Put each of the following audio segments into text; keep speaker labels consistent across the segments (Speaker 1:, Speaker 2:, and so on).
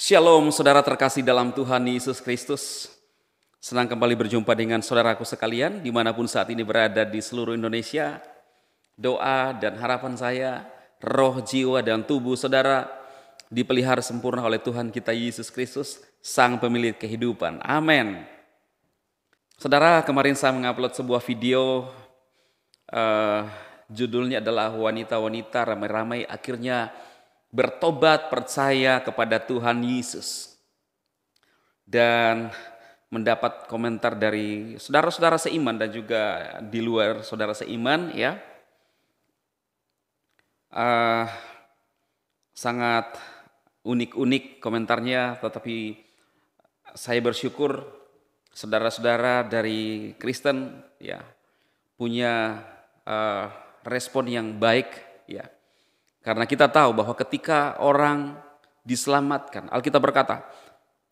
Speaker 1: Shalom saudara terkasih dalam Tuhan Yesus Kristus. Senang kembali berjumpa dengan saudaraku sekalian dimanapun saat ini berada di seluruh Indonesia. Doa dan harapan saya, roh, jiwa, dan tubuh saudara dipelihara sempurna oleh Tuhan kita Yesus Kristus, Sang Pemilik kehidupan. Amin. Saudara, kemarin saya mengupload sebuah video, judulnya adalah wanita-wanita ramai-ramai akhirnya bertobat percaya kepada Tuhan Yesus. Dan mendapat komentar dari saudara-saudara seiman dan juga di luar saudara seiman ya. Sangat unik-unik komentarnya, tetapi saya bersyukur saudara-saudara dari Kristen ya punya respon yang baik ya. Karena kita tahu bahwa ketika orang diselamatkan, Alkitab berkata,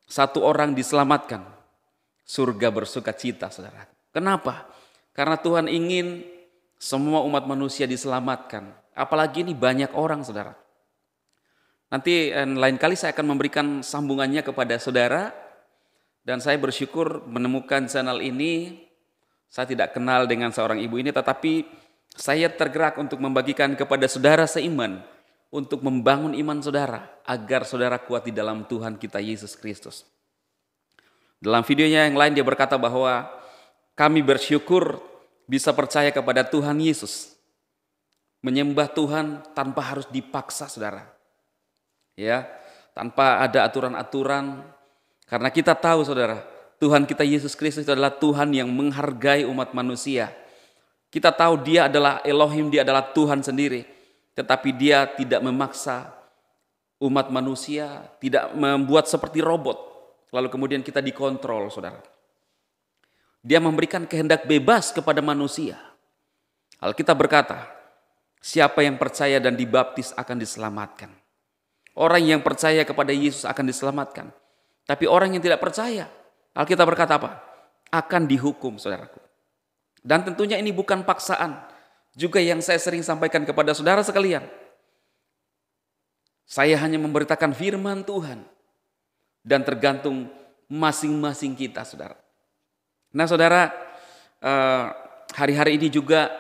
Speaker 1: satu orang diselamatkan, surga bersuka cita, saudara. Kenapa? Karena Tuhan ingin semua umat manusia diselamatkan. Apalagi ini banyak orang, saudara. Nanti lain kali saya akan memberikan sambungannya kepada saudara. Dan saya bersyukur menemukan channel ini. Saya tidak kenal dengan seorang ibu ini, tetapi saya tergerak untuk membagikan kepada saudara seiman untuk membangun iman saudara agar saudara kuat di dalam Tuhan kita Yesus Kristus. Dalam videonya yang lain dia berkata bahwa kami bersyukur bisa percaya kepada Tuhan Yesus. Menyembah Tuhan tanpa harus dipaksa, saudara. Ya, tanpa ada aturan-aturan. Karena kita tahu, saudara, Tuhan kita Yesus Kristus adalah Tuhan yang menghargai umat manusia. Kita tahu dia adalah Elohim, dia adalah Tuhan sendiri. Tetapi dia tidak memaksa umat manusia, tidak membuat seperti robot. Lalu kemudian kita dikontrol, saudara. Dia memberikan kehendak bebas kepada manusia. Alkitab berkata, siapa yang percaya dan dibaptis akan diselamatkan. Orang yang percaya kepada Yesus akan diselamatkan. Tapi orang yang tidak percaya, Alkitab berkata apa? Akan dihukum, saudaraku. Dan tentunya ini bukan paksaan. Juga yang saya sering sampaikan kepada saudara sekalian. Saya hanya memberitakan firman Tuhan. Dan tergantung masing-masing kita, saudara. Nah, saudara, hari-hari ini juga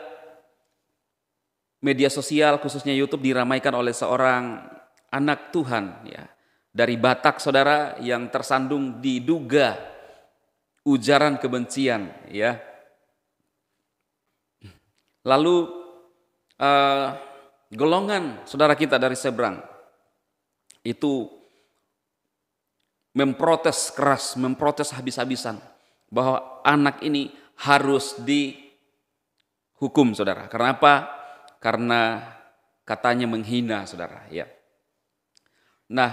Speaker 1: media sosial khususnya YouTube diramaikan oleh seorang anak Tuhan ya. Dari Batak, saudara, yang tersandung diduga ujaran kebencian ya. Lalu golongan saudara kita dari seberang itu memprotes keras, memprotes habis-habisan bahwa anak ini harus dihukum, saudara. Karena apa? Karena katanya menghina, saudara. Ya. Nah,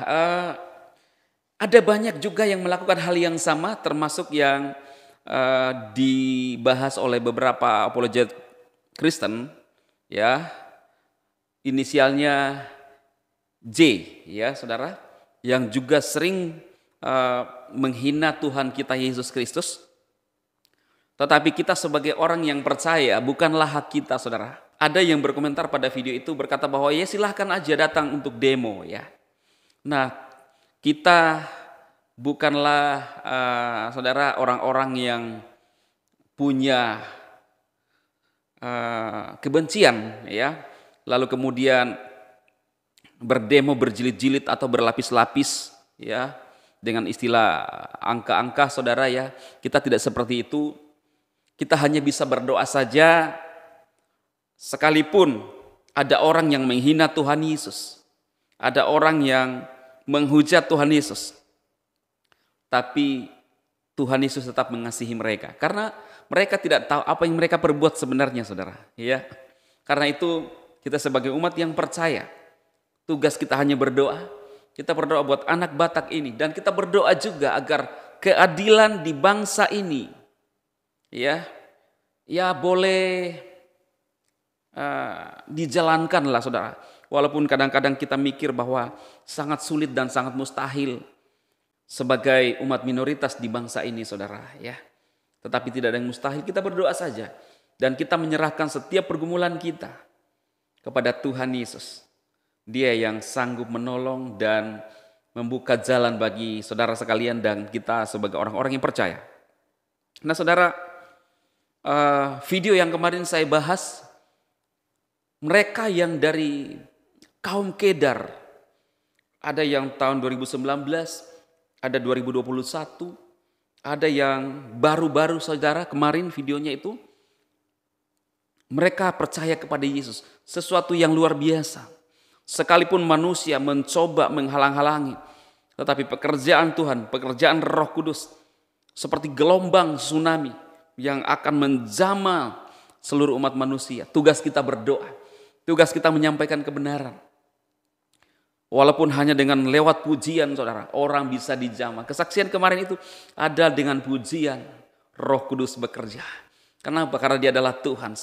Speaker 1: ada banyak juga yang melakukan hal yang sama, termasuk yang dibahas oleh beberapa apologet Kristen, ya, inisialnya J, ya, saudara, yang juga sering menghina Tuhan kita Yesus Kristus. Tetapi kita sebagai orang yang percaya bukanlah hak kita, saudara. Ada yang berkomentar pada video itu berkata bahwa ya silahkan aja datang untuk demo, ya. Nah, kita bukanlah saudara orang-orang yang punya kebencian ya, lalu kemudian berdemo berjilid-jilid atau berlapis-lapis ya, dengan istilah angka-angka, saudara ya. Kita tidak seperti itu. Kita hanya bisa berdoa saja. Sekalipun ada orang yang menghina Tuhan Yesus, ada orang yang menghujat Tuhan Yesus, tapi Tuhan Yesus tetap mengasihi mereka karena mereka tidak tahu apa yang mereka perbuat sebenarnya, saudara. Ya, karena itu kita sebagai umat yang percaya, tugas kita hanya berdoa. Kita berdoa buat anak Batak ini dan kita berdoa juga agar keadilan di bangsa ini, ya boleh dijalankanlah, saudara. Walaupun kadang-kadang kita mikir bahwa sangat sulit dan sangat mustahil sebagai umat minoritas di bangsa ini, saudara. Ya. Tetapi tidak ada yang mustahil, kita berdoa saja. Dan kita menyerahkan setiap pergumulan kita kepada Tuhan Yesus. Dia yang sanggup menolong dan membuka jalan bagi saudara sekalian dan kita sebagai orang-orang yang percaya. Nah saudara, video yang kemarin saya bahas, mereka yang dari kaum Kedar, ada yang tahun 2019, ada 2021, ada yang baru-baru saudara kemarin videonya itu, mereka percaya kepada Yesus, sesuatu yang luar biasa. Sekalipun manusia mencoba menghalang-halangi, tetapi pekerjaan Tuhan, pekerjaan Roh Kudus, seperti gelombang tsunami yang akan menjamah seluruh umat manusia. Tugas kita berdoa, tugas kita menyampaikan kebenaran. Walaupun hanya dengan lewat pujian saudara, orang bisa dijamah. Kesaksian kemarin itu ada dengan pujian, Roh Kudus bekerja. Kenapa? Karena Dia adalah Tuhan.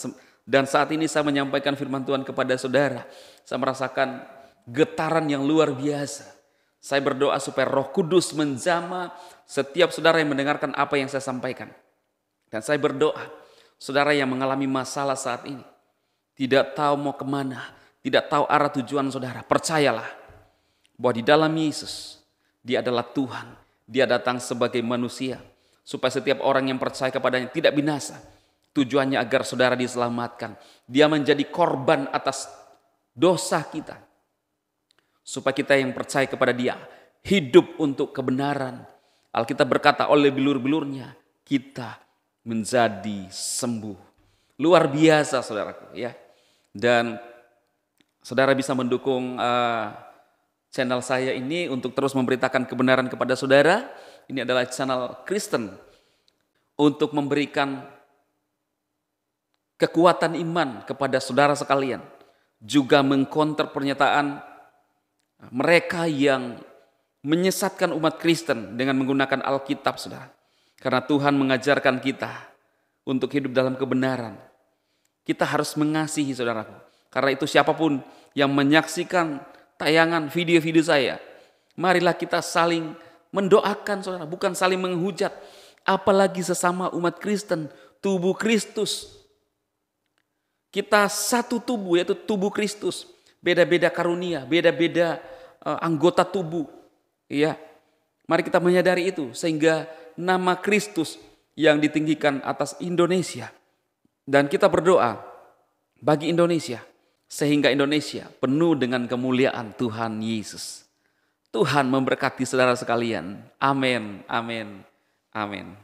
Speaker 1: Dan saat ini saya menyampaikan firman Tuhan kepada saudara, saya merasakan getaran yang luar biasa. Saya berdoa supaya Roh Kudus menjamah setiap saudara yang mendengarkan apa yang saya sampaikan. Dan saya berdoa, saudara yang mengalami masalah saat ini, tidak tahu mau kemana, tidak tahu arah tujuan saudara, percayalah bahwa di dalam Yesus, Dia adalah Tuhan. Dia datang sebagai manusia, supaya setiap orang yang percaya kepadanya tidak binasa. Tujuannya agar saudara diselamatkan. Dia menjadi korban atas dosa kita, supaya kita yang percaya kepada Dia hidup untuk kebenaran. Alkitab berkata, oleh bilur-bilurnya kita menjadi sembuh. Luar biasa saudaraku ya. Dan saudara bisa mendukung channel saya ini untuk terus memberitakan kebenaran kepada saudara. Ini adalah channel Kristen untuk memberikan kekuatan iman kepada saudara sekalian, juga mengkonter pernyataan mereka yang menyesatkan umat Kristen dengan menggunakan Alkitab, saudara. Karena Tuhan mengajarkan kita untuk hidup dalam kebenaran. Kita harus mengasihi saudaraku. Karena itu siapapun yang menyaksikan tayangan video-video saya, marilah kita saling mendoakan saudara, bukan saling menghujat. Apalagi sesama umat Kristen, tubuh Kristus. Kita satu tubuh, yaitu tubuh Kristus. Beda-beda karunia, beda-beda anggota tubuh. Ya, mari kita menyadari itu sehingga nama Kristus yang ditinggikan atas Indonesia. Dan kita berdoa bagi Indonesia sehingga Indonesia penuh dengan kemuliaan Tuhan Yesus. Tuhan memberkati saudara sekalian. Amin, amin, amin.